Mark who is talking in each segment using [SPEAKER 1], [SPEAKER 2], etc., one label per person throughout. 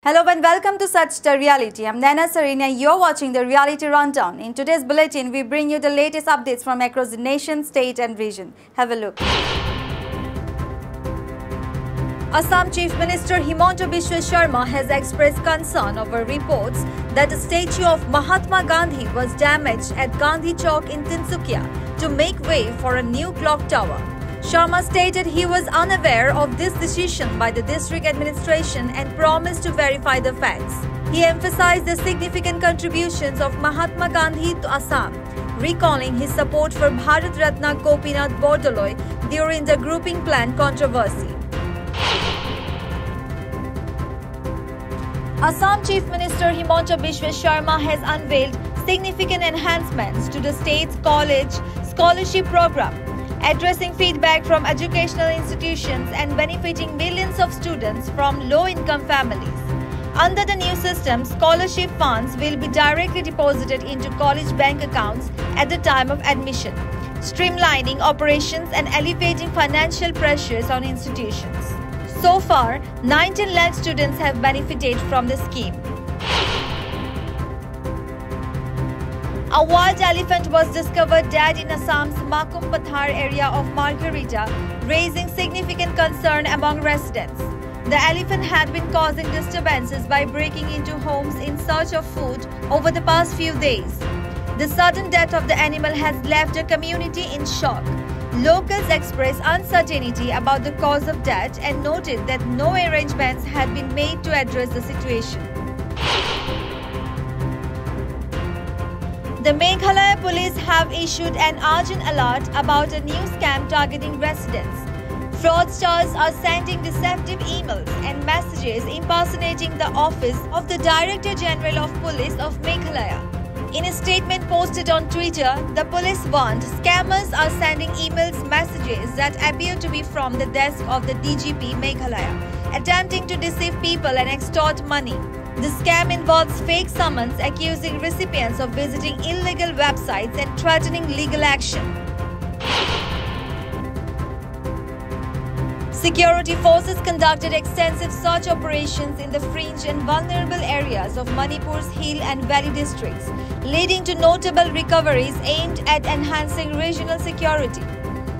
[SPEAKER 1] Hello and welcome to Such the Reality. I'm Nana Sareen and you're watching the Reality Rundown. In today's bulletin, we bring you the latest updates from across the nation, state and region. Have a look. Assam Chief Minister Himanta Biswa Sharma has expressed concern over reports that a statue of Mahatma Gandhi was damaged at Gandhi Chowk in Tinsukia to make way for a new clock tower. Sharma stated he was unaware of this decision by the district administration and promised to verify the facts. He emphasized the significant contributions of Mahatma Gandhi to Assam, recalling his support for Bharat Ratna Gopinath Bordoloi during the grouping plan controversy. Assam Chief Minister Himanta Biswa Sharma has unveiled significant enhancements to the state's college scholarship program, addressing feedback from educational institutions and benefiting millions of students from low-income families. Under the new system, scholarship funds will be directly deposited into college bank accounts at the time of admission, streamlining operations and alleviating financial pressures on institutions. So far, 19 lakh students have benefited from the scheme. A wild elephant was discovered dead in Assam's Makum Pathar area of Margherita, raising significant concern among residents. The elephant had been causing disturbances by breaking into homes in search of food over the past few days. The sudden death of the animal has left the community in shock. Locals expressed uncertainty about the cause of death and noted that no arrangements had been made to address the situation. The Meghalaya police have issued an urgent alert about a new scam targeting residents. Fraudsters are sending deceptive emails and messages impersonating the office of the Director General of Police of Meghalaya. In a statement posted on Twitter, the police warned scammers are sending messages that appear to be from the desk of the DGP Meghalaya, attempting to deceive people and extort money. The scam involves fake summons accusing recipients of visiting illegal websites and threatening legal action. Security forces conducted extensive search operations in the fringe and vulnerable areas of Manipur's hill and valley districts, leading to notable recoveries aimed at enhancing regional security.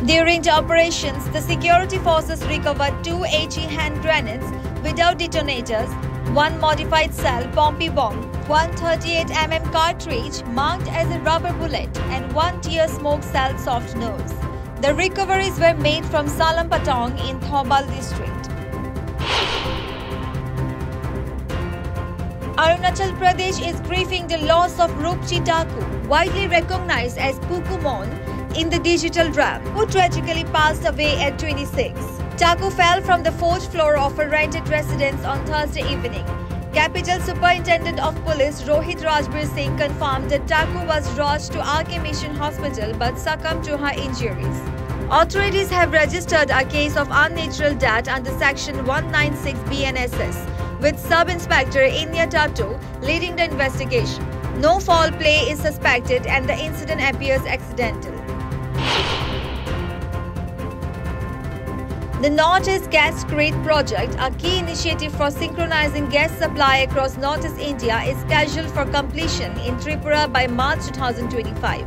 [SPEAKER 1] During the operations, the security forces recovered 2 HE hand grenades without detonators, 1 modified cell Pompey bomb, 138mm cartridge marked as a rubber bullet, and 1 tear smoke cell soft nose. The recoveries were made from Salampatong in Thoubal district. Arunachal Pradesh is grieving the loss of Rupchi Taku, widely recognized as Pukumon in the digital realm, who tragically passed away at 26. Taku fell from the 4th floor of a rented residence on Thursday evening. Capital Superintendent of Police Rohit Rajbir Singh confirmed that Taku was rushed to RK Mission Hospital but succumbed to her injuries. Authorities have registered a case of unnatural death under Section 196 BNSS, with Sub-Inspector Inya Tatu leading the investigation. No foul play is suspected and the incident appears accidental. The Northeast Gas Grid project, a key initiative for synchronizing gas supply across Northeast India, is scheduled for completion in Tripura by March 2025.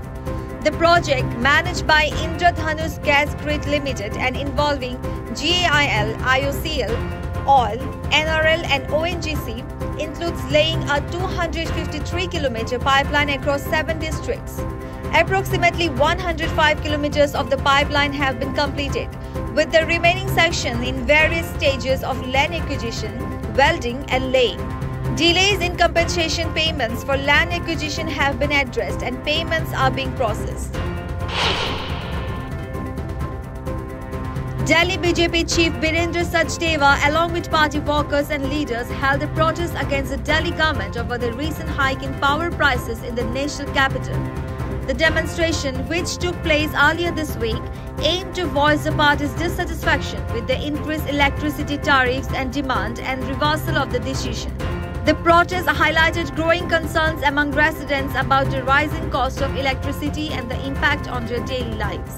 [SPEAKER 1] The project, managed by Indradhanush Gas Grid Limited and involving GAIL, IOCL, OIL, NRL and ONGC, includes laying a 253-kilometer pipeline across 7 districts. Approximately 105 kilometers of the pipeline have been completed, with the remaining section in various stages of land acquisition, welding and laying. Delays in compensation payments for land acquisition have been addressed and payments are being processed. Delhi BJP Chief Birendra Sachdeva, along with party workers and leaders, held a protest against the Delhi government over the recent hike in power prices in the national capital. The demonstration, which took place earlier this week, aimed to voice the party's dissatisfaction with the increased electricity tariffs and demand and reversal of the decision. The protest highlighted growing concerns among residents about the rising cost of electricity and the impact on their daily lives.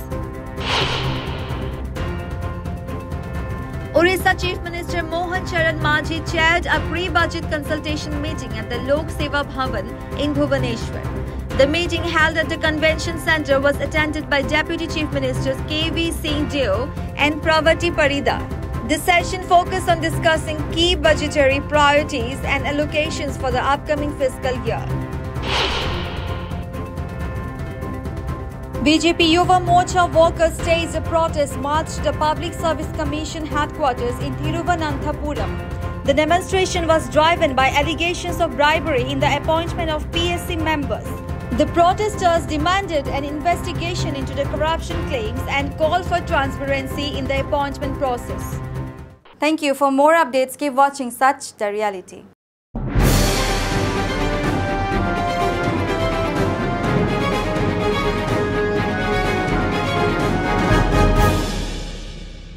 [SPEAKER 1] Orissa Chief Minister Mohan Charan Majhi chaired a pre-budget consultation meeting at the Lok Seva Bhavan in Bhubaneswar. The meeting held at the convention centre was attended by Deputy Chief Ministers K.V. Singh Deo and Pravati Parida. The session focused on discussing key budgetary priorities and allocations for the upcoming fiscal year. BJP Yuva Morcha workers staged a protest march to the Public Service Commission headquarters in Thiruvananthapuram. The demonstration was driven by allegations of bribery in the appointment of PSC members. The protesters demanded an investigation into the corruption claims and called for transparency in the appointment process. Thank you. For more updates, keep watching Sach the Reality.